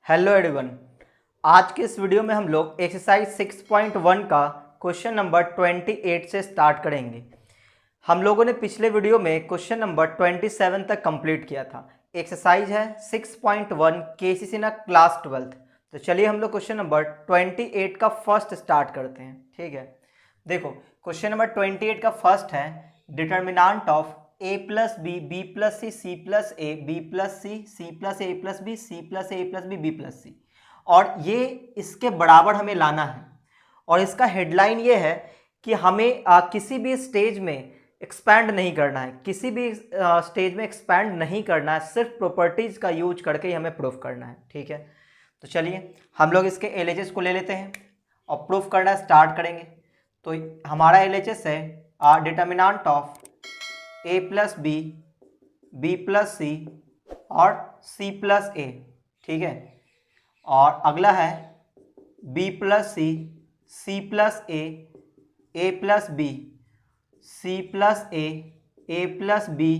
Hello everyone. आज के इस वीडियो में हम लोग एक्सरसाइज 6.1 का क्वेश्चन नंबर 28 से स्टार्ट करेंगे। हम लोगों ने पिछले वीडियो में क्वेश्चन नंबर 27 तक कंप्लीट किया था। एक्सरसाइज है 6.1 केसीसी ना क्लास 12। तो चलिए हम लोग क्वेश्चन नंबर 28 का फर्स्ट स्टार्ट करते हैं। ठीक है, देखो क्वेश्चन नंबर 28 का फर्स्ट है determinant of a plus B B plus C C plus A B plus C plus A plus B C plus A plus B B plus C, और ये इसके बराबर हमें लाना है। और इसका हेडलाइन ये है कि हमें किसी भी स्टेज में एक्सपैंड नहीं करना है, किसी भी स्टेज में एक्सपैंड नहीं करना है, सिर्फ प्रॉपर्टीज़ का यूज करके ही हमें प्रूफ करना है। ठीक है, तो चलिए हम लोग इसके एलएचएस को ले लेते हैं और प्रूफ करना स्टार्ट करेंगे। तो हमारा एलएचएस है determinant of a plus B B plus C और c प्लस ए। ठीक है, और अगला है b plus C C plus A plus B C plus A plus B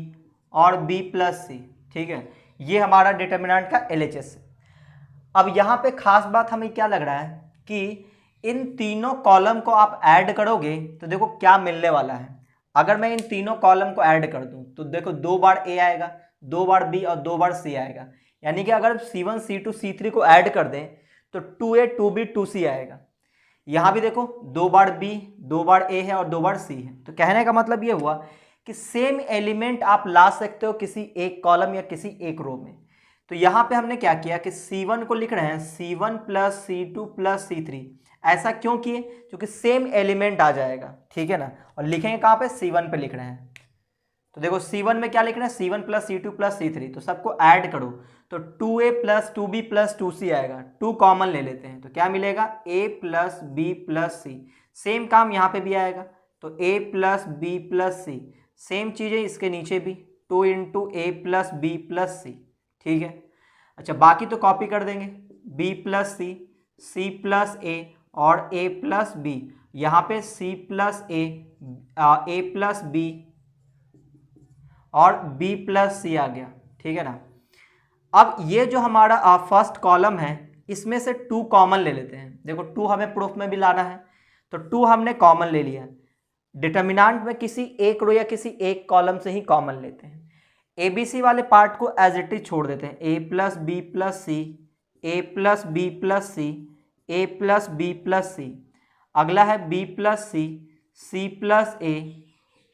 और b प्लस सी। ठीक है, ये हमारा डिटर्मिनेंट का एलएचएस है। अब यहाँ पे खास बात हमें क्या लग रहा है कि इन तीनों कॉलम को आप ऐड करोगे तो देखो क्या मिलने वाला है। अगर मैं इन तीनों कॉलम को ऐड कर दूं तो देखो 2 बार ए आएगा, 2 बार बी और 2 बार सी आएगा। यानी कि अगर C1 C2 C3 को ऐड कर दें तो 2A 2B 2C आएगा। यहाँ भी देखो 2 बार बी 2 बार ए है और 2 बार सी है। तो कहने का मतलब ये हुआ कि सेम एलिमेंट आप ला सकते हो किसी एक कॉलम या किसी एक रो में। तो यहाँ पे हमने क्या किया कि C1 को लिख रहे हैं C1 plus C2 plus C3। ऐसा क्यों किए? क्योंकि सेम एलिमेंट आ जाएगा। ठीक है ना, और लिखेंगे कहाँ पे? C1 पे लिख रहे हैं। तो देखो C1 में क्या लिख रहे हैं? C1 plus C2 plus C3। तो सबको ऐड करो तो 2A plus 2B plus 2C आएगा। 2 कॉमन ले लेते हैं तो क्या मिलेगा? A plus B plus C। Same काम यहाँ पे भी आएगा तो A plus B plus C। Same चीज़ें इसके नीचे भी 2 into A plus B plus C। ठीक है, अच्छा बाकी तो कॉपी कर देंगे, B plus C plus A और A प्लस B। यहाँ पे C plus A plus B और B प्लस C आ गया। ठीक है ना। अब ये जो हमारा फर्स्ट कॉलम है इसमें से 2 कॉमन ले लेते हैं। देखो 2 हमें प्रूफ में भी लाना है तो 2 हमने कॉमन ले लिया। डिटर्मिनेंट में किसी एक रो या किसी एक कॉलम से ही कॉमन लेते हैं। ABC वाले पार्ट को एज इट इज छोड़ देते हैं। A plus B plus C A plus B plus C A plus B plus C. अगला है B plus C plus A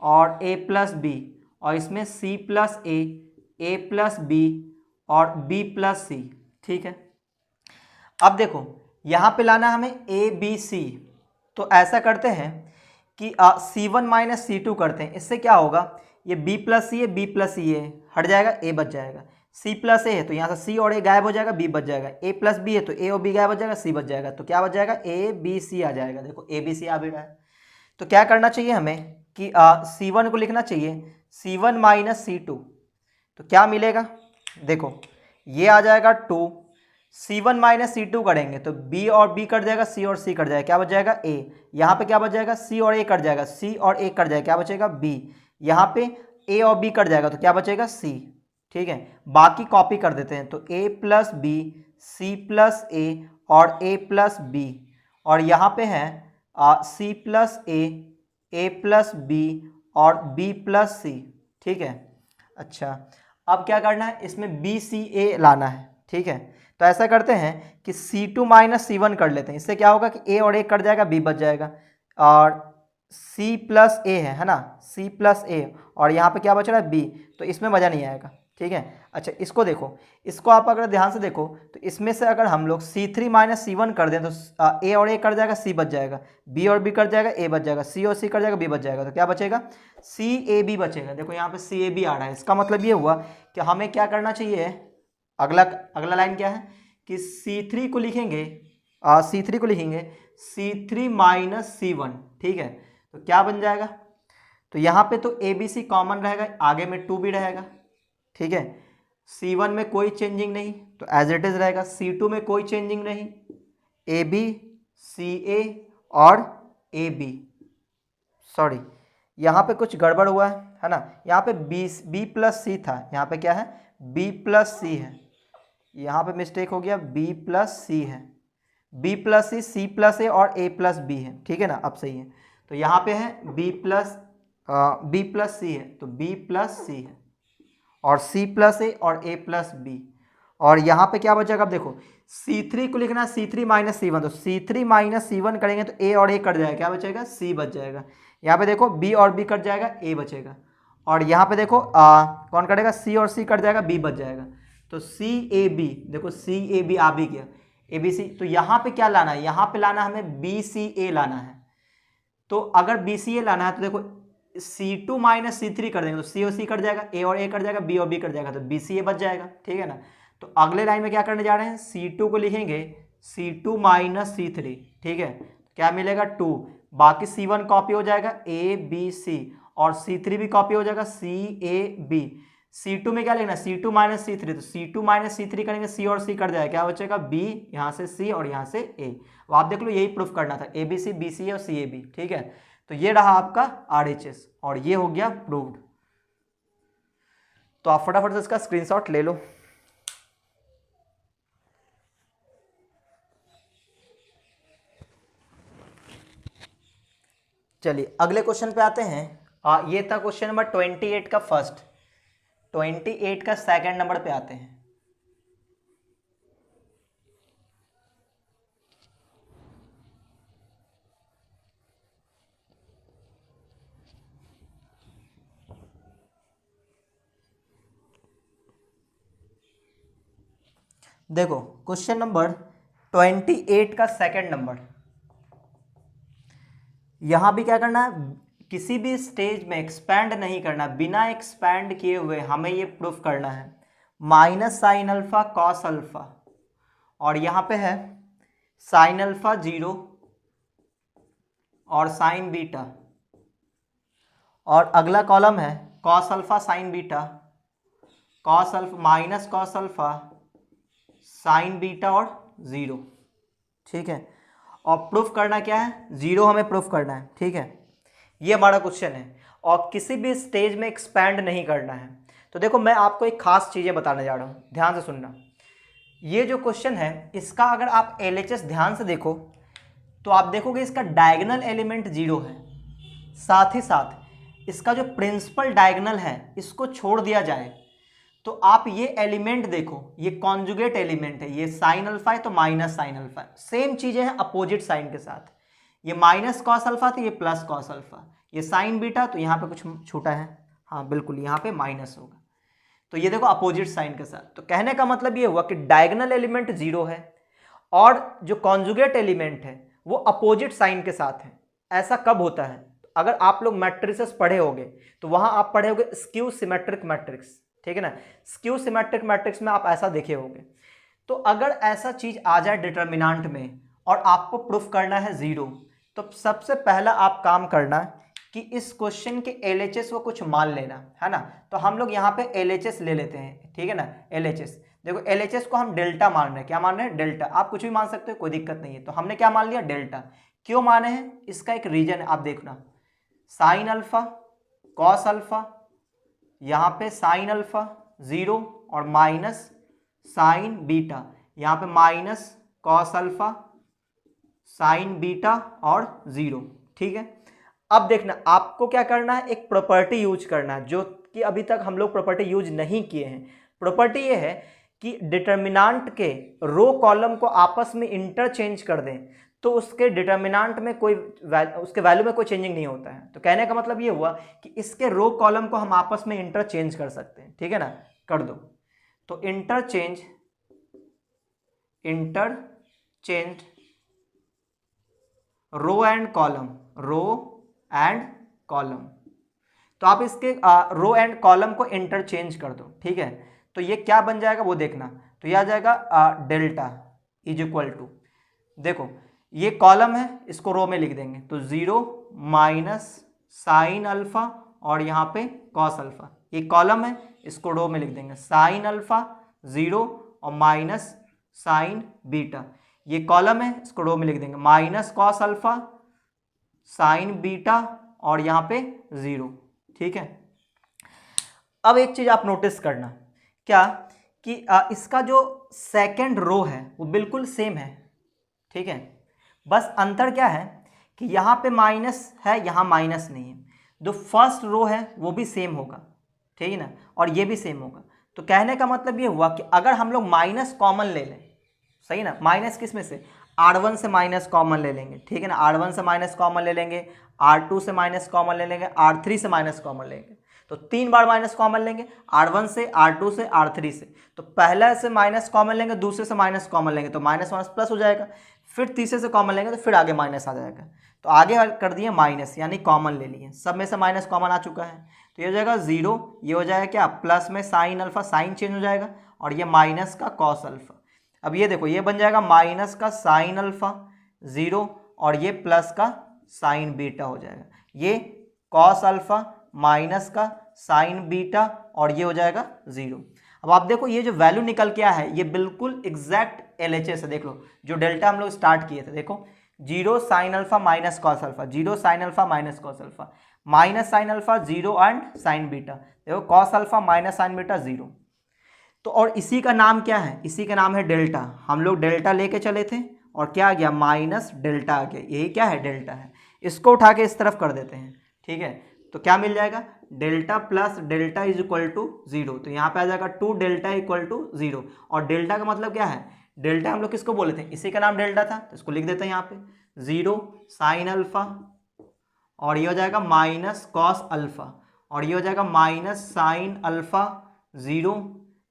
और A प्लस बी, और इसमें C plus A plus B और B plus C. ठीक है, अब देखो यहाँ पे लाना हमें ABC। तो ऐसा करते हैं कि C1 माइनस C2 करते हैं। इससे क्या होगा, ये B प्लस सी है, B प्लस सी है, हट जाएगा, A बच जाएगा। C प्लस ए है तो यहाँ से C और A गायब हो जाएगा, B बच जाएगा। A प्लस बी है तो A और B गायब हो जाएगा, C बच जाएगा। तो क्या बच जाएगा? ABC आ जाएगा। देखो ABC आ भी रहा है। तो क्या करना चाहिए हमें कि C1 को लिखना चाहिए C1 माइनस C2। तो क्या मिलेगा? देखो ये आ जाएगा 2। C1 माइनस C2 करेंगे तो B और B कट जाएगा, C और C कट जाएगा, क्या बच जाएगा? A। यहाँ पे क्या बच जाएगा? C और A कट जाएगा, C और A कट जाएगा, क्या बचेगा? B। यहाँ पे A और B कट जाएगा तो क्या बचेगा? C। ठीक है, बाकी कॉपी कर देते हैं तो A plus B C plus A और A प्लस B, और यहाँ पे है C plus A plus B और B प्लस C। ठीक है, अच्छा अब क्या करना है, इसमें BCA लाना है। ठीक है, तो ऐसा करते हैं कि C2 माइनस C1 कर लेते हैं। इससे क्या होगा कि A और A कट जाएगा, B बच जाएगा, और C प्लस A है ना, C प्लस A, और यहाँ पे क्या बच रहा है? B। तो इसमें मज़ा नहीं आएगा। ठीक है, अच्छा इसको देखो, इसको आप अगर ध्यान से देखो तो इसमें से अगर हम लोग C3 माइनस C1 कर दें तो A और A कट जाएगा, C बच जाएगा, B और B कट जाएगा, A बच जाएगा, C और C कट जाएगा, B बच जाएगा। तो क्या बचेगा? CAB बचेगा। देखो यहाँ पे CAB आ रहा है। इसका मतलब ये हुआ कि हमें क्या करना चाहिए, अगला लाइन क्या है कि C3 को लिखेंगे C3 माइनस C1। ठीक है, तो क्या बन जाएगा? तो यहाँ पे तो ABC कॉमन रहेगा, आगे में 2 भी रहेगा। ठीक है, C1 में कोई चेंजिंग नहीं तो एज इट इज रहेगा। C2 में कोई चेंजिंग नहीं, AB CA और AB। सॉरी यहाँ पे कुछ गड़बड़ हुआ है ना, यहाँ पे B प्लस C था, यहाँ पे क्या है? B प्लस C है। यहाँ पे मिस्टेक हो गया, बी प्लस सी है, B plus C plus A और ए प्लस बी है, ठीक है ना, अब सही है। तो यहाँ पे है बी प्लस सी है, तो बी प्लस सी है और सी प्लस ए और ए प्लस बी। और यहाँ पे क्या बचेगा, अब देखो C3 को लिखना है C3 माइनस सी वन, तो C3 माइनस सी वन करेंगे तो ए और ए कट जाएगा, क्या बचेगा, सी बच जाएगा। यहाँ पे देखो बी और बी कट जाएगा, ए बचेगा। और यहाँ पे देखो कौन कटेगा, सी और सी कट जाएगा, बी बच जाएगा। तो सी ए बी, देखो सी ए बी आ भी गया, ए बी सी। तो यहाँ पे क्या लाना है, यहाँ पे लाना है हमें बी सी ए लाना है। तो अगर बी सी ए लाना है तो देखो C2 माइनस C3 कर देंगे तो सी और सी कट जाएगा, ए और ए कट जाएगा, बी और बी कट जाएगा, तो बी सी ए बच जाएगा, ठीक है ना। तो अगले लाइन में क्या करने जा रहे हैं, C2 को लिखेंगे C2 माइनस C3, ठीक है, क्या मिलेगा 2, बाकी C1 कॉपी हो जाएगा A B C और C3 भी कॉपी हो जाएगा C A B। C2 में क्या लिखना है, C2 माइनस C3, तो C2 माइनस C3 करेंगे, C और C कट जाएगा, क्या बचेगा B, यहाँ से C और यहाँ से A। वो आप देख लो, यही प्रूफ करना था, ABC BC और CAB, ठीक है। तो ये रहा आपका RHS और ये हो गया प्रूव्ड। तो आप फटाफट से इसका स्क्रीनशॉट ले लो। चलिए अगले क्वेश्चन पे आते हैं। ये था क्वेश्चन नंबर 28 का फर्स्ट, 28 का सेकंड नंबर पे आते हैं। देखो क्वेश्चन नंबर 28 का सेकंड नंबर, यहां भी क्या करना है, किसी भी स्टेज में एक्सपैंड नहीं करना, बिना एक्सपैंड किए हुए हमें ये प्रूफ करना है minus sine alpha cos alpha, और यहां पे है साइन अल्फा 0 और साइन बीटा, और अगला कॉलम है cos alpha sine beta, cos alpha minus cos alpha sine beta और 0, ठीक है। और प्रूफ करना क्या है, 0 हमें प्रूफ करना है, ठीक है। ये हमारा क्वेश्चन है और किसी भी स्टेज में एक्सपैंड नहीं करना है। तो देखो मैं आपको एक खास चीज़ें बताने जा रहा हूँ, ध्यान से सुनना। ये जो क्वेश्चन है इसका अगर आप LHS ध्यान से देखो तो आप देखोगे इसका डायगोनल एलिमेंट 0 है, साथ ही साथ इसका जो प्रिंसिपल डायगोनल है इसको छोड़ दिया जाए तो आप ये एलिमेंट देखो, ये कॉन्जुगेट एलिमेंट है, ये साइन अल्फा है तो माइनस साइन अल्फा, सेम चीजें हैं अपोजिट साइन के साथ। ये माइनस कॉस अल्फा तो ये प्लस कॉस अल्फा, ये साइन बीटा तो यहाँ पे कुछ छूटा है, हाँ बिल्कुल यहाँ पे माइनस होगा। तो ये देखो अपोजिट साइन के साथ। तो कहने का मतलब ये हुआ कि डायगोनल एलिमेंट 0 है और जो कॉन्जुगेट एलिमेंट है वो अपोजिट साइन के साथ है। ऐसा कब होता है, अगर आप लोग मैट्रिसेस पढ़े होंगे तो वहां आप पढ़े होंगे स्क्यू सिमेट्रिक मैट्रिक्स, ठीक है ना। स्क्यू सिमेट्रिक मैट्रिक्स में आप ऐसा देखे होंगे। तो अगर ऐसा चीज आ जाए डिटर्मिनेंट में और आपको प्रूफ करना है 0, तो सबसे पहला आप काम करना कि इस क्वेश्चन के LHS को कुछ मान लेना है ना। तो हम लोग यहाँ पे LHS ले लेते हैं, ठीक है ना। LHS देखो, LHS को हम डेल्टा मान रहे हैं, क्या मान रहे हैं, डेल्टा। आप कुछ भी मान सकते हो, कोई दिक्कत नहीं है। तो हमने क्या मान लिया, डेल्टा। क्यों माने हैं, इसका एक रीजन है, आप देखना, साइन अल्फा कॉस अल्फा, यहाँ पे साइन अल्फा 0 और माइनस साइन बीटा, यहाँ पे minus cos alpha sine beta और 0, ठीक है। अब देखना आपको क्या करना है, एक प्रॉपर्टी यूज करना है जो कि अभी तक हम लोग प्रॉपर्टी यूज नहीं किए हैं। प्रॉपर्टी ये है कि डिटर्मिनेंट के रो कॉलम को आपस में इंटरचेंज कर दें तो उसके डिटर्मिनेंट में कोई उसके वैल्यू में कोई चेंजिंग नहीं होता है। तो कहने का मतलब ये हुआ कि इसके रो कॉलम को हम आपस में इंटरचेंज कर सकते हैं, ठीक है ना, कर दो। तो इंटरचेंज रो एंड कॉलम, तो आप इसके रो एंड कॉलम को इंटरचेंज कर दो, ठीक है। तो ये क्या बन जाएगा वो देखना, तो यह आ जाएगा डेल्टा इज इक्वल टू, देखो ये कॉलम है इसको रो में लिख देंगे, तो 0 माइनस साइन अल्फा और यहाँ पे कॉस अल्फा। ये कॉलम है इसको रो में लिख देंगे, साइन अल्फा 0 और माइनस साइन बीटा। ये कॉलम है इसको रो में लिख देंगे, minus cos alpha sine beta और यहाँ पे 0, ठीक है। अब एक चीज आप नोटिस करना, क्या कि इसका जो सेकंड रो है वो बिल्कुल सेम है, ठीक है। बस अंतर क्या है कि यहाँ पे माइनस है, यहाँ माइनस नहीं है। जो फर्स्ट रो है वो भी सेम होगा, ठीक है ना, और ये भी सेम होगा। तो कहने का मतलब ये हुआ कि अगर हम लोग माइनस कॉमन ले लें, सही ना, माइनस किस में से, R1 से माइनस कॉमन ले लेंगे, ठीक है ना, R1 से माइनस कॉमन ले लेंगे, R2 से माइनस कॉमन ले लेंगे, R3 से माइनस कॉमन लेंगे। तो 3 बार माइनस कॉमन लेंगे, R1 से, R2 से, R3 से। तो पहला से माइनस कॉमन लेंगे, दूसरे से माइनस कॉमन लेंगे तो माइनस माइनस प्लस हो जाएगा, फिर तीसरे से कॉमन लेंगे तो फिर आगे माइनस आ जाएगा। तो आगे कर दिए माइनस, यानी कॉमन ले लिए, सब में से माइनस कॉमन आ चुका है। तो ये हो जाएगा 0, ये हो जाएगा क्या, प्लस में साइन अल्फा, साइन चेंज हो जाएगा, और ये माइनस का कॉस अल्फा। अब ये देखो, ये बन जाएगा माइनस का साइन अल्फा 0, और ये प्लस का साइन बीटा हो जाएगा। ये कॉस अल्फा माइनस का साइन बीटा, और ये हो जाएगा 0। अब आप देखो ये जो वैल्यू निकल के आया है ये बिल्कुल एग्जैक्ट LHS है। देख लो जो डेल्टा हम लोग स्टार्ट किए थे, देखो 0 sine alpha minus cos alpha, 0 sine alpha minus cos alpha, minus sine alpha 0 and sine beta, देखो cos alpha minus sine beta 0। तो और इसी का नाम क्या है, इसी का नाम है डेल्टा। हम लोग डेल्टा लेके चले थे और क्या आ गया, माइनस डेल्टा आ गया, यही क्या है, डेल्टा है। इसको उठा के इस तरफ कर देते हैं, ठीक है। तो क्या मिल जाएगा, delta plus delta is equal to 0। तो यहाँ पे आ जाएगा 2 डेल्टा इक्वल टू 0। और डेल्टा का मतलब क्या है, डेल्टा हम लोग किसको बोले थे, इसी का नाम डेल्टा था, तो इसको लिख देते हैं यहाँ पे 0 साइन अल्फा, और ये हो जाएगा माइनस कॉस अल्फा, और ये हो जाएगा minus sine alpha 0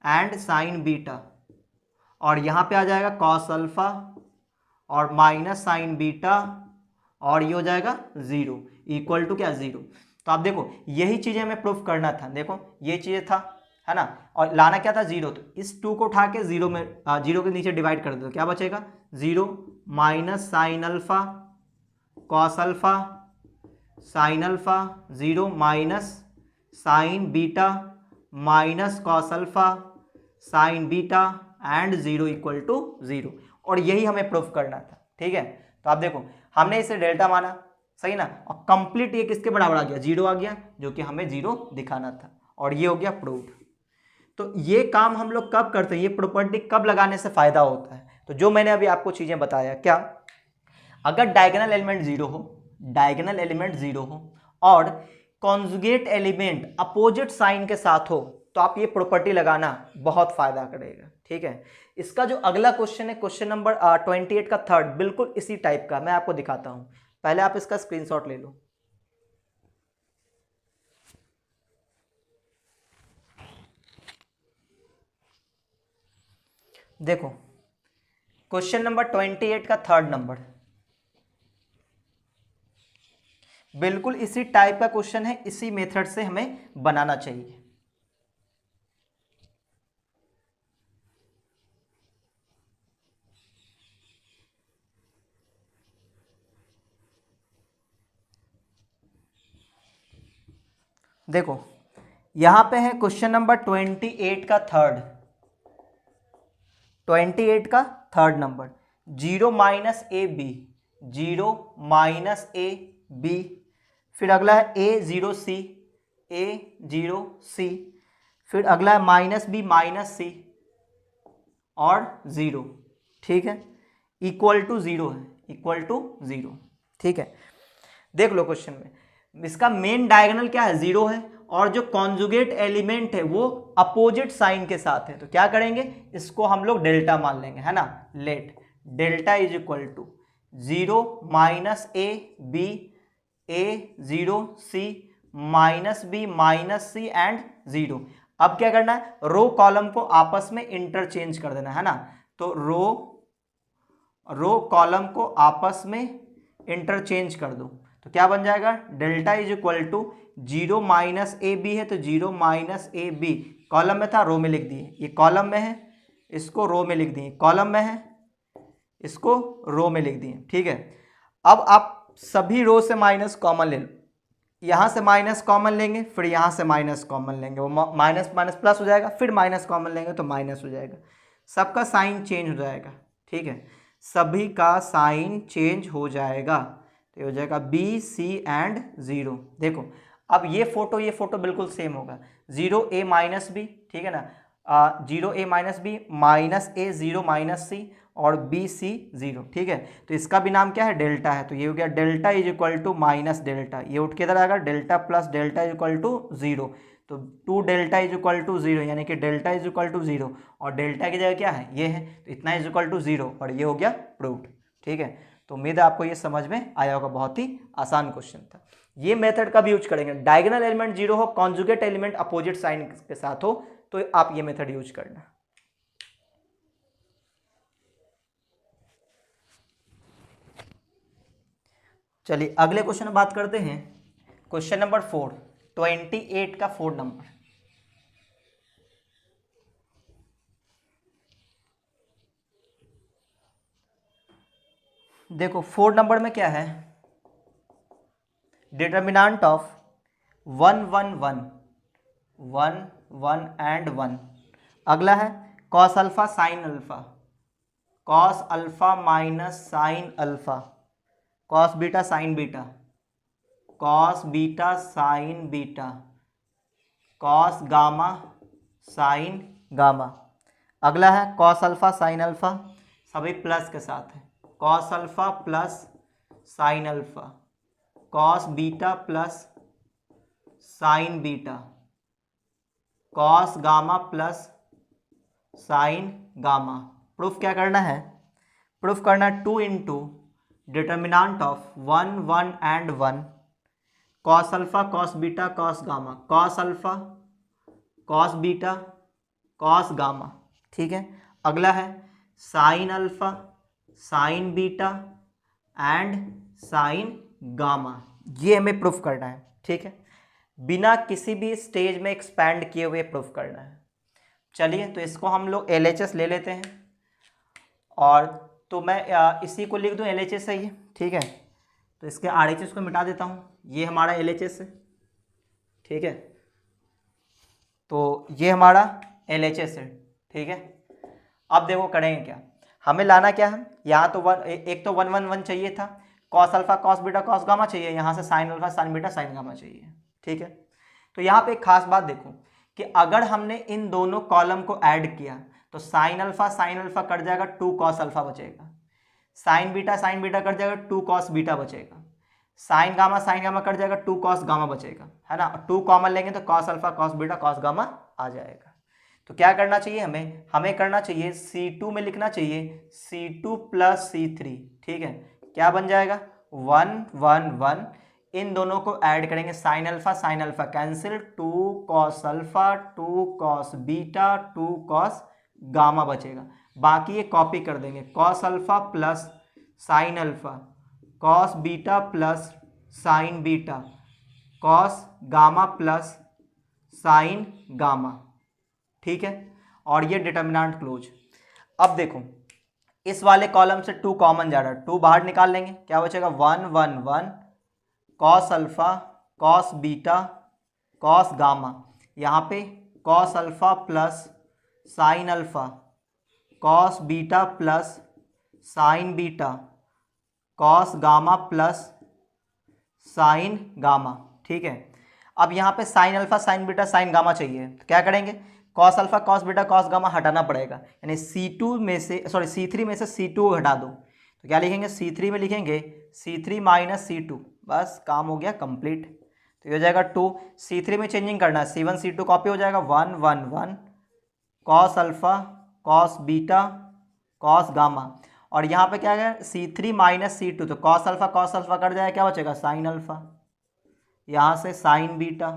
and sine beta, और यहाँ पे आ जाएगा कॉस अल्फा और माइनस साइन बीटा, और ये हो जाएगा 0 इक्वल टू क्या, 0। तो आप देखो यही चीज़ें हमें प्रूफ करना था, देखो ये चीज़ें था, है ना, और लाना क्या था, 0। तो इस 2 को उठा के 0 में 0 के नीचे डिवाइड कर दो, क्या बचेगा, 0 minus sine alpha cos alpha sine alpha 0 minus sine beta minus cos alpha sine beta and 0 equal to 0। और यही हमें प्रूफ करना था, ठीक है। तो आप देखो हमने इसे डेल्टा माना, सही ना, और कंप्लीट ये किसके बराबर आ गया, 0 आ गया, जो कि हमें 0 दिखाना था, और ये हो गया प्रूफ। तो ये काम हम लोग कब करते हैं, ये प्रॉपर्टी कब लगाने से फायदा होता है, तो जो मैंने अभी आपको चीजें बताया, क्या, अगर डायगोनल एलिमेंट 0 हो, डायगोनल एलिमेंट 0 हो और कॉन्जुगेट एलिमेंट अपोजिट साइन के साथ हो, तो आप ये प्रॉपर्टी लगाना बहुत फायदा करेगा, ठीक है। इसका जो अगला क्वेश्चन है, क्वेश्चन नंबर 28 का थर्ड, बिल्कुल इसी टाइप का, मैं आपको दिखाता हूं। पहले आप इसका स्क्रीनशॉट ले लो। देखो क्वेश्चन नंबर 28 का थर्ड नंबर, बिल्कुल इसी टाइप का क्वेश्चन है, इसी मेथड से हमें बनाना चाहिए। देखो यहां पे है क्वेश्चन नंबर 28 का थर्ड, 28 का third number, 0 minus A B, 0 minus A B, फिर अगला है A0C, A0C, फिर अगला है माइनस बी माइनस सी और 0, ठीक है, इक्वल टू 0 है, इक्वल टू 0, ठीक है। देख लो क्वेश्चन में इसका मेन डायगोनल क्या है, 0 है, और जो कॉन्जुगेट एलिमेंट है वो अपोजिट साइन के साथ है, तो क्या करेंगे, इसको हम लोग डेल्टा मान लेंगे, है ना। Let delta is equal to 0 minus A B, A0C minus B minus C and 0। अब क्या करना है, रो कॉलम को आपस में इंटरचेंज कर देना, है ना। तो रो कॉलम को आपस में इंटरचेंज कर दो, तो क्या बन जाएगा, delta is equal to 0 minus A B है, तो 0 माइनस ए बी, कॉलम में था रो में लिख दिए, ये कॉलम में है इसको रो में लिख दिए, कॉलम में है इसको रो में लिख दिए, ठीक है। अब आप सभी रो से माइनस कॉमन ले लो, यहाँ से माइनस कॉमन लेंगे, फिर यहाँ से माइनस कॉमन लेंगे, वो माइनस माइनस प्लस हो जाएगा, फिर माइनस कॉमन लेंगे तो माइनस हो जाएगा, सबका साइन चेंज हो जाएगा, ठीक है, सभी का साइन चेंज हो जाएगा, तो ये हो जाएगा बी सी एंड 0। देखो अब ये फोटो बिल्कुल सेम होगा, 0 ए माइनस बी, ठीक है ना, 0a-b -a 0 - c और bc 0, ठीक है। तो इसका भी नाम क्या है, डेल्टा है। तो ये हो गया delta is equal to minus delta, ये उठ के इधर आएगा delta plus delta is equal to 0। तो 2 डेल्टा इज इक्वल टू 0, यानी कि डेल्टा इज इक्वल टू 0 और डेल्टा की जगह क्या है, ये है, तो इतना इज इक्वल टू 0 और ये हो गया प्रूव्ड, ठीक है। तो उम्मीद है आपको ये समझ में आया होगा, बहुत ही आसान क्वेश्चन था। ये मेथड कब यूज करेंगे, डायगोनल एलिमेंट 0 हो, कॉन्जुगेट एलिमेंट अपोजिट साइन के साथ हो, तो आप ये मेथड यूज करना। चलिए अगले क्वेश्चन में बात करते हैं। क्वेश्चन नंबर 4, 28 का 4 नंबर। देखो 4 नंबर में क्या है, डिटर्मिनेंट ऑफ 1 1 1 1 1 एंड 1। अगला है cos alpha sine alpha, cos alpha minus sine alpha, cos beta sine beta, cos beta sine beta, cos gamma sign gamma. अगला है कॉस अल्फा साइन अल्फा, सभी प्लस के साथ है, cos alpha plus sign alpha, cos beta plus sign beta, cos gamma plus sign gamma. Proof क्या करना है, proof करना है 2 into determinant of 1 1 and 1, cos alpha cos beta cos gamma, cos alpha cos beta cos gamma, ठीक है। अगला है sine alpha sine beta and sign gamma, ये हमें प्रूफ करना है, ठीक है। बिना किसी भी स्टेज में एक्सपैंड किए हुए प्रूफ करना है। चलिए तो इसको हम लोग LHS ले लेते हैं, और तो मैं इसी को लिख दूं LHS है ये, ठीक है। तो इसके RHS को मिटा देता हूँ, ये हमारा LHS है, ठीक है। तो ये हमारा LHS है, ठीक है। अब देखो करेंगे क्या, हमें लाना क्या है, यहाँ तो एक तो 1 1 1 चाहिए था, cos alpha cos beta cos gamma चाहिए, यहाँ से sine alpha sine beta sine gamma चाहिए, ठीक है। तो यहाँ पे एक खास बात देखो कि अगर हमने इन दोनों कॉलम को ऐड किया तो साइन अल्फा कट जाएगा, 2 कॉस अल्फा बचेगा, साइन बीटा कट जाएगा, 2 कॉस बीटा बचेगा, साइन गामा कट जाएगा, 2 कॉस गामा बचेगा, है ना। 2 कॉमन लेंगे तो cos alpha cos beta cos gamma आ जाएगा। तो क्या करना चाहिए हमें करना चाहिए C2 में लिखना चाहिए C2 प्लस C3, ठीक है। क्या बन जाएगा 1 1 1, इन दोनों को ऐड करेंगे, sine alpha cancel, 2 cos alpha 2 cos beta 2 cos gamma बचेगा। बाकी ये कॉपी कर देंगे, cos alpha plus sign alpha, cos beta plus sign beta, cos gamma plus sign gamma, ठीक है। और ये डिटर्मिनेंट क्लोज। अब देखो इस वाले कॉलम से 2 कॉमन जा रहा है, 2 बाहर निकाल लेंगे, क्या बचेगा 1 1 1 cos alpha cos beta cos gamma, यहाँ पे cos alpha plus sign alpha, cos beta plus sign beta, cos gamma plus sign gamma, ठीक है। अब यहाँ पे sine alpha sine beta sine gamma चाहिए, तो क्या करेंगे, cos alpha cos beta cos gamma हटाना पड़ेगा, यानी C3 में से C2 को हटा दो, तो क्या लिखेंगे C3 में लिखेंगे C3 माइनस C2, बस काम हो गया कंप्लीट। तो ये हो जाएगा 2, C3 में चेंजिंग करना है, C1 C2 कॉपी हो जाएगा, 1 1 1 cos alpha cos beta cos gamma, और यहाँ पे क्या है C3 माइनस C2, तो कॉस अल्फा कट जाएगा, क्या बचेगा साइन अल्फा, यहाँ से साइन बीटा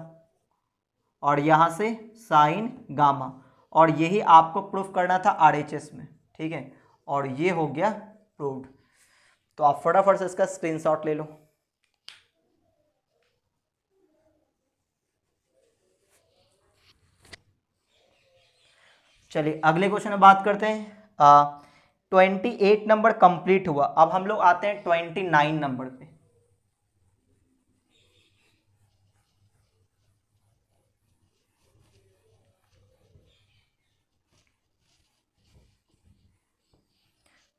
और यहाँ से साइन गामा, और यही आपको प्रूफ करना था RHS में, ठीक है। और ये हो गया प्रूव्ड। तो आप फटाफट से इसका स्क्रीनशॉट ले लो। चलिए अगले क्वेश्चन में बात करते हैं। 28 नंबर कंप्लीट हुआ, अब हम लोग आते हैं 29 नंबर पे।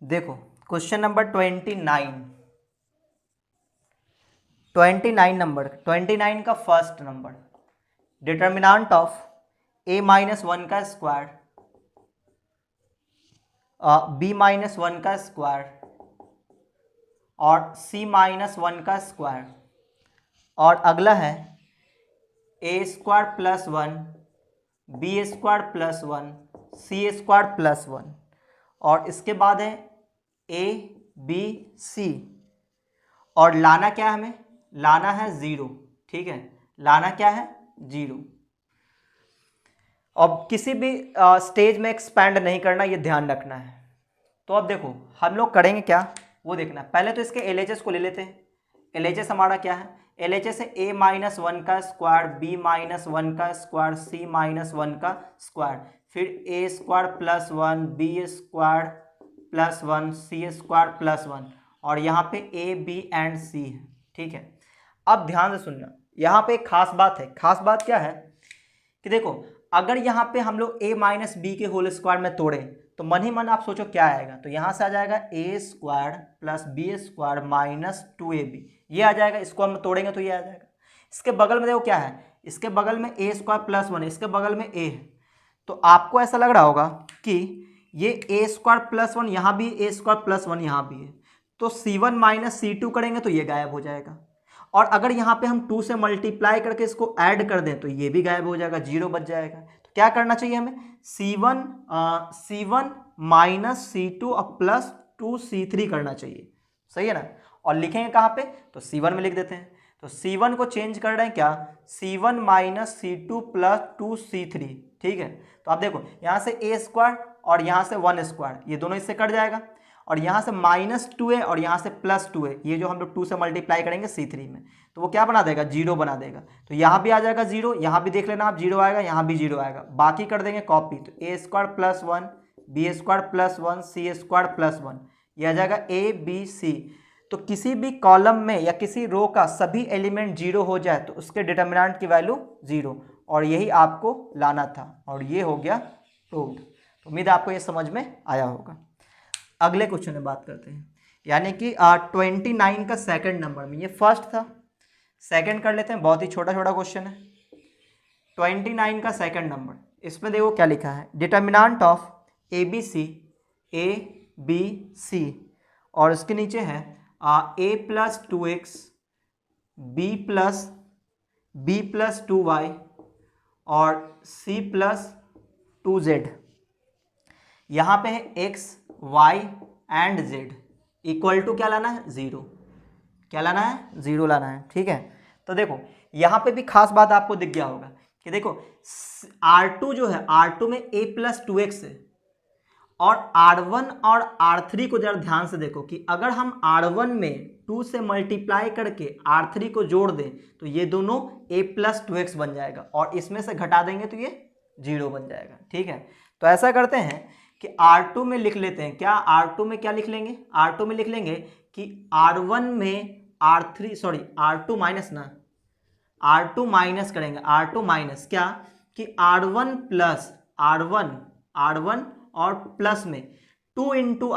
देखो क्वेश्चन नंबर 29 नंबर, 29 का first number, determinant of a - 1 का स्क्वायर बी माइनस वन का स्क्वायर और सी माइनस वन का स्क्वायर, और अगला है A square plus one, B square plus one, C square plus one, और इसके बाद है ए बी सी, और लाना क्या है हमें, लाना है ज़ीरो। ठीक है, लाना क्या है, ज़ीरो। अब किसी भी स्टेज में एक्सपैंड नहीं करना, ये ध्यान रखना है। तो अब देखो हम लोग करेंगे क्या, वो देखना। पहले तो इसके LHS को ले लेते हैं। LHS हमारा क्या है, LHS है a माइनस वन का स्क्वायर, बी माइनस वन का स्क्वायर, सी माइनस वन का स्क्वायर, फिर A square plus one, B square plus one, C square plus one, और यहाँ पे ए बी एंड सी है। ठीक है, अब ध्यान से सुनना, यहाँ पे एक खास बात है। खास बात क्या है कि देखो, अगर यहाँ पे हम लोग a माइनस बी के होल स्क्वायर में तोड़ें तो मन ही मन आप सोचो क्या आएगा, तो यहाँ से आ जाएगा A square plus B square minus 2ab, ये आ जाएगा। इसको हम तोड़ेंगे तो ये आ जाएगा। इसके बगल में देखो क्या है, इसके बगल में ए स्क्वायर प्लस वन, इसके बगल में ए है, तो आपको ऐसा लग रहा होगा कि ये ए स्क्वायर प्लस वन यहाँ भी, ए स्क्वायर प्लस वन यहाँ भी है, तो c1 माइनस c2 करेंगे तो ये गायब हो जाएगा। और अगर यहाँ पे हम 2 से मल्टीप्लाई करके इसको ऐड कर दें तो ये भी गायब हो जाएगा, जीरो बच जाएगा। तो क्या करना चाहिए हमें, c1 माइनस c2 और प्लस 2c3 करना चाहिए। सही है ना, और लिखेंगे कहाँ पे, तो c1 में लिख देते हैं। तो c1 को चेंज कर रहे हैं क्या, c1 minus c2 plus 2c3। ठीक है, तो आप देखो यहाँ से ए स्क्वायर और यहाँ से वन स्क्वायर, ये दोनों इससे कट जाएगा, और यहाँ से माइनस 2a और यहाँ से प्लस 2a, ये जो हम लोग 2 से मल्टीप्लाई करेंगे c3 में, तो वो क्या बना देगा, जीरो बना देगा। तो यहाँ भी आ जाएगा जीरो, यहाँ भी देख लेना आप, जीरो आएगा, यहाँ भी जीरो आएगा, बाकी कर देंगे कॉपी। तो A square plus one, B square plus one, C square plus one, ये आ जाएगा ए बी सी। तो किसी भी कॉलम में या किसी रो का सभी एलिमेंट जीरो हो जाए तो उसके डिटर्मिनेंट की वैल्यू जीरो, और यही आपको लाना था, और ये हो गया प्रूव्ड। तो उम्मीद है आपको ये समझ में आया होगा। अगले क्वेश्चन में बात करते हैं, यानी कि 29 का सेकंड नंबर में, ये फर्स्ट था, सेकंड कर लेते हैं, बहुत ही छोटा छोटा क्वेश्चन है। 29 का सेकंड नंबर, इसमें देखो क्या लिखा है, determinant of A B C, A B C, और इसके नीचे है ए plus 2x, B plus 2y और c प्लस 2z। यहाँ पे है x, y and z equal to क्या लाना है, जीरो। क्या लाना है, जीरो लाना है। ठीक है, तो देखो यहाँ पे भी खास बात आपको दिख गया होगा कि देखो R2 जो है, R2 में a प्लस 2x है, और R1 और R3 को जरा ध्यान से देखो कि अगर हम R1 में 2 से मल्टीप्लाई करके R3 को जोड़ दें तो ये दोनों a प्लस 2x बन जाएगा, और इसमें से घटा देंगे तो ये जीरो बन जाएगा। ठीक है, तो ऐसा करते हैं कि R2 में लिख लेते हैं, क्या R2 में क्या लिख लेंगे, R2 में लिख लेंगे कि R1 में R3, सॉरी R2 माइनस ना, R2 माइनस करेंगे, R2 माइनस क्या कि R1 प्लस R1 और प्लस में 2 इंटू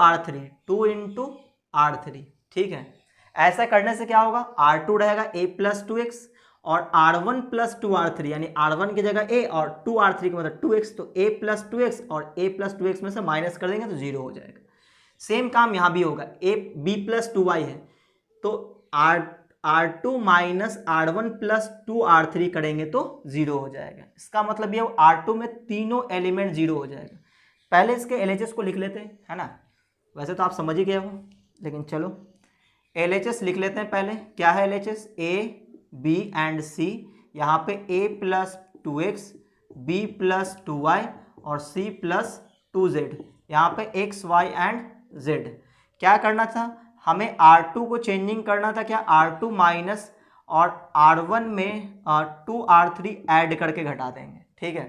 R3। ठीक है, ऐसा करने से क्या होगा, R2 रहेगा a प्लस 2x और R1 प्लस 2R3, यानी R1 की जगह a और 2R3 की मतलब 2x, तो a प्लस 2x और a प्लस 2x में से माइनस कर देंगे तो जीरो हो जाएगा। सेम काम यहाँ भी होगा, b प्लस 2y है तो R2 minus R1 plus 2R3 करेंगे तो जीरो हो जाएगा। इसका मतलब ये R2 में तीनों एलिमेंट जीरो हो जाएगा। पहले इसके LHS को लिख लेते हैं, है ना, वैसे तो आप समझ ही गए हो, लेकिन चलो LHS लिख लेते हैं पहले। क्या है LHS, A B and C, यहाँ पे a plus 2x, b plus 2y और c प्लस 2z, यहाँ पे x y एंड z। क्या करना था हमें, R2 को चेंजिंग करना था, क्या R2 माइनस और R1 में 2R3 ऐड करके घटा देंगे। ठीक है,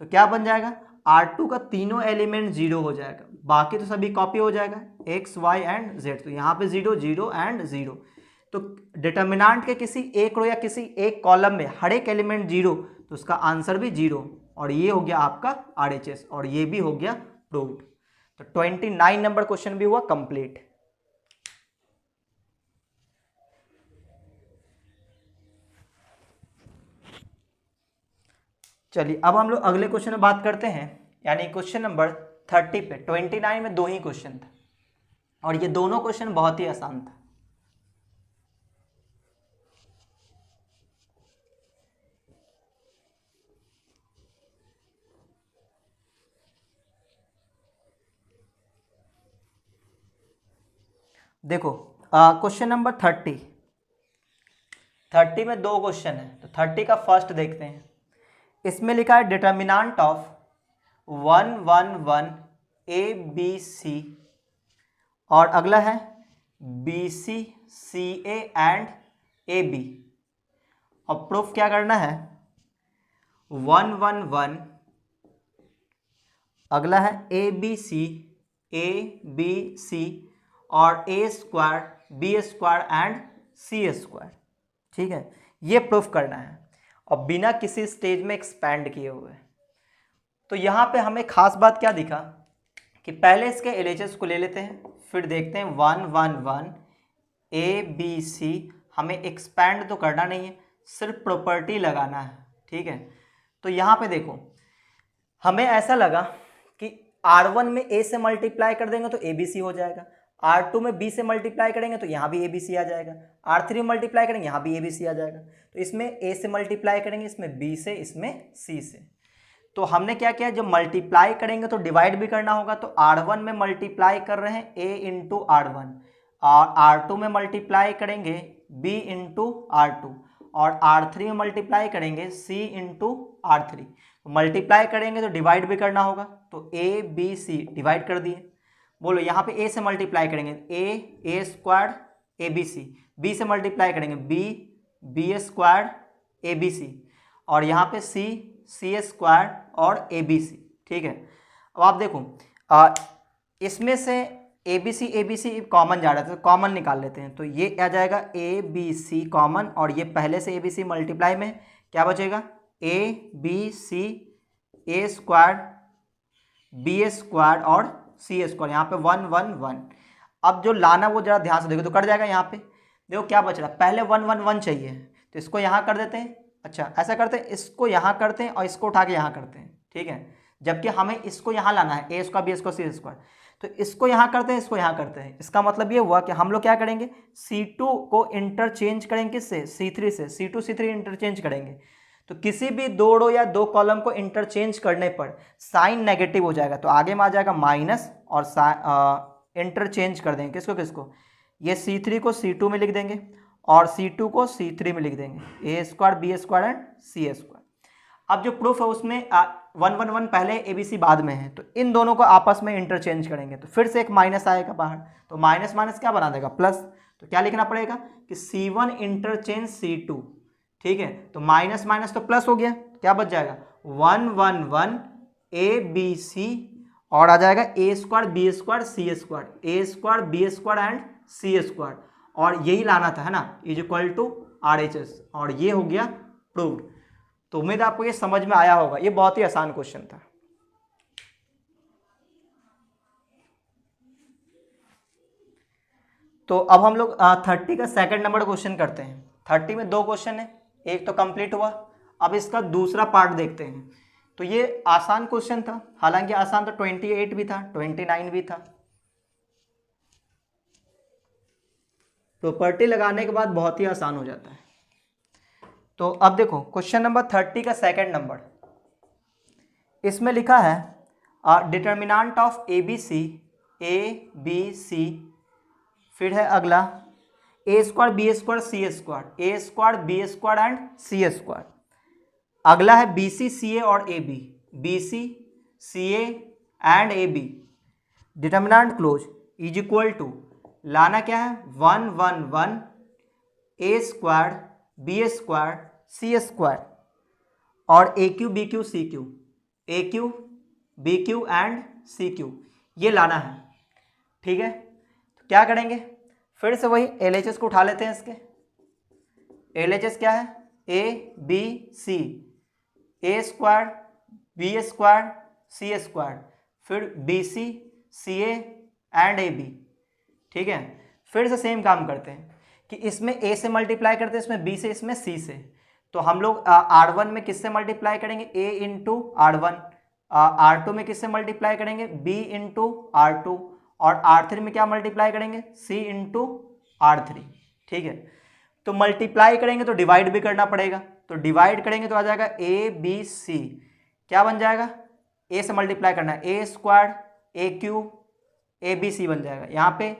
तो क्या बन जाएगा, R2 का तीनों एलिमेंट जीरो हो जाएगा, बाकी तो सभी कॉपी हो जाएगा, x y एंड z, तो यहाँ पे जीरो जीरो एंड जीरो। तो डिटर्मिनेंट के किसी एक रो या किसी एक कॉलम में हर एक एलिमेंट जीरो, तो उसका आंसर भी जीरो, और ये हो गया आपका RHS, और ये भी हो गया प्रूव्ड। तो 29 नंबर क्वेश्चन भी हुआ कंप्लीट। चलिए अब हम लोग अगले क्वेश्चन में बात करते हैं, यानी क्वेश्चन नंबर 30 पे 29 में 2 ही क्वेश्चन था और ये दोनों क्वेश्चन बहुत ही आसान था। देखो क्वेश्चन नंबर 30 में 2 क्वेश्चन है, तो 30 का फर्स्ट देखते हैं। इसमें लिखा है determinant of 1 1 1 A B C और अगला है B C C A and A B. और प्रूफ क्या करना है 1 1 1, अगला है ए बी सी और A square B square and C square. ठीक है, ये प्रूफ करना है और बिना किसी स्टेज में एक्सपैंड किए हुए। तो यहाँ पे हमें खास बात क्या दिखा कि पहले इसके एलएचएस को ले लेते हैं, फिर देखते हैं 1 1 1 ए बी सी। हमें एक्सपैंड तो करना नहीं है, सिर्फ प्रॉपर्टी लगाना है। ठीक है, तो यहाँ पे देखो हमें ऐसा लगा कि R1 में A से मल्टीप्लाई कर देंगे तो ABC हो जाएगा, R2 में B से मल्टीप्लाई करेंगे तो यहाँ भी ABC आ जाएगा, R3 में मल्टीप्लाई करेंगे यहाँ भी ABC आ जाएगा। तो इसमें A से मल्टीप्लाई करेंगे, इसमें B से, इसमें C से। तो हमने क्या किया, जब मल्टीप्लाई करेंगे तो डिवाइड भी करना होगा। तो R1 में मल्टीप्लाई कर रहे हैं A इंटू R1 और R2 में मल्टीप्लाई करेंगे B इंटू R2 और R3 में मल्टीप्लाई करेंगे C इंटू R3। मल्टीप्लाई करेंगे तो डिवाइड भी करना होगा, तो A B C डिवाइड कर दिए। बोलो यहाँ पे A से मल्टीप्लाई करेंगे A स्क्वायर ABC, B से मल्टीप्लाई करेंगे B स्क्वायर ABC और यहाँ पे C स्क्वायर और ABC। ठीक है, अब आप देखो इसमें से ABC कॉमन जा रहा था, तो कॉमन निकाल लेते हैं। तो ये आ जाएगा ABC कॉमन और ये पहले से ABC मल्टीप्लाई में क्या बचेगा ABC A square B square और C स्क्वायर। यहाँ पे 1 1 1। अब जो लाना वो जरा ध्यान से देखो तो कट जाएगा। यहाँ पे देखो क्या बच रहा है, पहले 1 1 1 चाहिए तो इसको यहाँ कर देते हैं। अच्छा ऐसा करते हैं, इसको यहाँ करते हैं और इसको उठा के यहाँ करते हैं। ठीक है, जबकि हमें इसको यहाँ लाना है A square B square C square, तो इसको यहाँ करते हैं, इसको यहाँ करते हैं। इसका मतलब ये हुआ कि हम लोग क्या करेंगे, C2 को इंटरचेंज करेंगे किससे, C3 से। C2 C3 इंटरचेंज करेंगे तो किसी भी 2 रो या 2 कॉलम को इंटरचेंज करने पर साइन नेगेटिव हो जाएगा, तो आगे में आ जाएगा माइनस और इंटरचेंज कर देंगे किसको किसको, ये C3 को C2 में लिख देंगे और C2 को C3 में लिख देंगे, A square B square and C square. अब जो प्रूफ है उसमें 1 1 1 पहले ABC बाद में है, तो इन दोनों को आपस में इंटरचेंज करेंगे तो फिर से एक माइनस आएगा बाहर, तो माइनस माइनस क्या बना देगा प्लस। तो क्या लिखना पड़ेगा कि C1 इंटरचेंज C2। ठीक है, तो माइनस माइनस तो प्लस हो गया, क्या बच जाएगा 1 1 1 ABC और आ जाएगा A square B square C square, A square B square and C square, और यही लाना था है ना, इज इक्वल टू RHS, और ये हो गया प्रूव्ड। तो उम्मीद आपको ये समझ में आया होगा, ये बहुत ही आसान क्वेश्चन था। तो अब हम लोग 30 का सेकंड नंबर क्वेश्चन करते हैं। 30 में 2 क्वेश्चन है, एक तो कंप्लीट हुआ, अब इसका दूसरा पार्ट देखते हैं। तो ये आसान क्वेश्चन था, हालांकि आसान तो 28 भी था 29 भी था। प्रॉपर्टी लगाने के बाद बहुत ही आसान हो जाता है। तो अब देखो क्वेश्चन नंबर 30 का सेकंड नंबर, इसमें लिखा है डिटर्मिनेंट ऑफ ABC, फिर है अगला A square B square C square, A square B square and C square. अगला है BC CA और AB, BC CA and AB। Determinant close is equal to, लाना क्या है 1 1 1 A square B square C square और AQ BQ CQ, AQ BQ and CQ, ये लाना है। ठीक है, तो क्या करेंगे, फिर से वही LHS को उठा लेते हैं। इसके LHS क्या है ABC, A square B square C square, फिर BC CA एंड AB। ठीक है, फिर से सेम काम करते हैं कि इसमें A से मल्टीप्लाई करते हैं, इसमें B से, इसमें C से। तो हम लोग R1 में किससे मल्टीप्लाई करेंगे, A इंटू R1, R2 में किससे मल्टीप्लाई करेंगे, B इंटू R2, और R3 में क्या मल्टीप्लाई करेंगे, C इंटू R3। ठीक है, तो मल्टीप्लाई करेंगे तो डिवाइड भी करना पड़ेगा, तो डिवाइड करेंगे तो आ जाएगा ABC, क्या बन जाएगा, A से मल्टीप्लाई करना है, A square A cube ABC बन जाएगा, यहाँ पे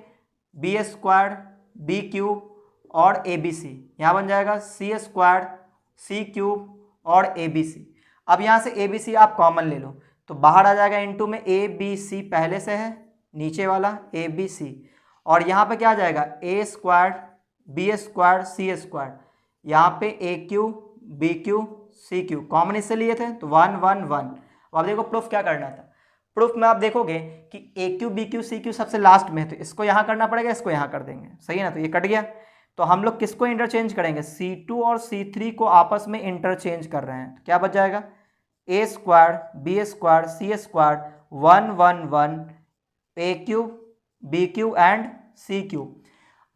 B स्क्वायर B क्यूब और ABC, यहाँ बन जाएगा C स्क्वायर C क्यूब और ABC। अब यहाँ से ABC आप कॉमन ले लो तो बाहर आ जाएगा, इनटू में ABC पहले से है नीचे वाला ABC, और यहाँ पे क्या आ जाएगा, A square B square C square, यहाँ पे A cube B cube C cube common इससे लिए थे तो 1 1 1। अब देखो प्रूफ क्या करना था, प्रूफ में आप देखोगे कि A cube B cube C cube सबसे लास्ट में है, तो इसको यहाँ करना पड़ेगा, इसको यहाँ कर देंगे, सही है ना, तो ये कट गया। तो हम लोग किसको इंटरचेंज करेंगे, C2 और C3 को आपस में इंटरचेंज कर रहे हैं, तो क्या बच जाएगा, A square B square C square 1 1 1 A cube B cube and C cube.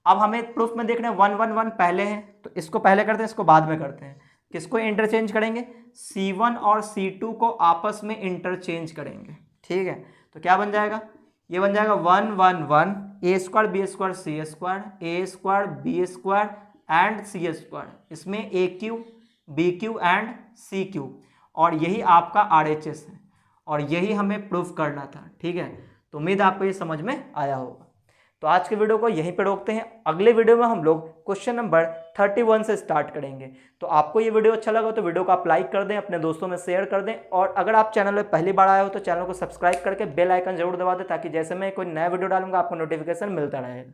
अब हमें प्रूफ में देखना है 1 1 1 पहले है, तो इसको पहले करते हैं, इसको बाद में करते हैं। किसको इंटरचेंज करेंगे, C1 और C2 को आपस में इंटरचेंज करेंगे। ठीक है, तो क्या बन जाएगा, ये बन जाएगा 1 1 1 A square B square C square A square B square and C square, इसमें A cube B cube and C cube, और यही आपका RHS है और यही हमें प्रूफ करना था। ठीक है, तो उम्मीद आपको ये समझ में आया होगा। तो आज के वीडियो को यहीं पे रोकते हैं, अगले वीडियो में हम लोग क्वेश्चन नंबर 31 से स्टार्ट करेंगे। तो आपको ये वीडियो अच्छा लगा तो वीडियो को आप लाइक कर दें, अपने दोस्तों में शेयर कर दें, और अगर आप चैनल में पहली बार आए हो तो चैनल को सब्सक्राइब करके बेल आइकन जरूर दबा दें, ताकि जैसे मैं कोई नया वीडियो डालूंगा आपको नोटिफिकेशन मिलता रहेगा।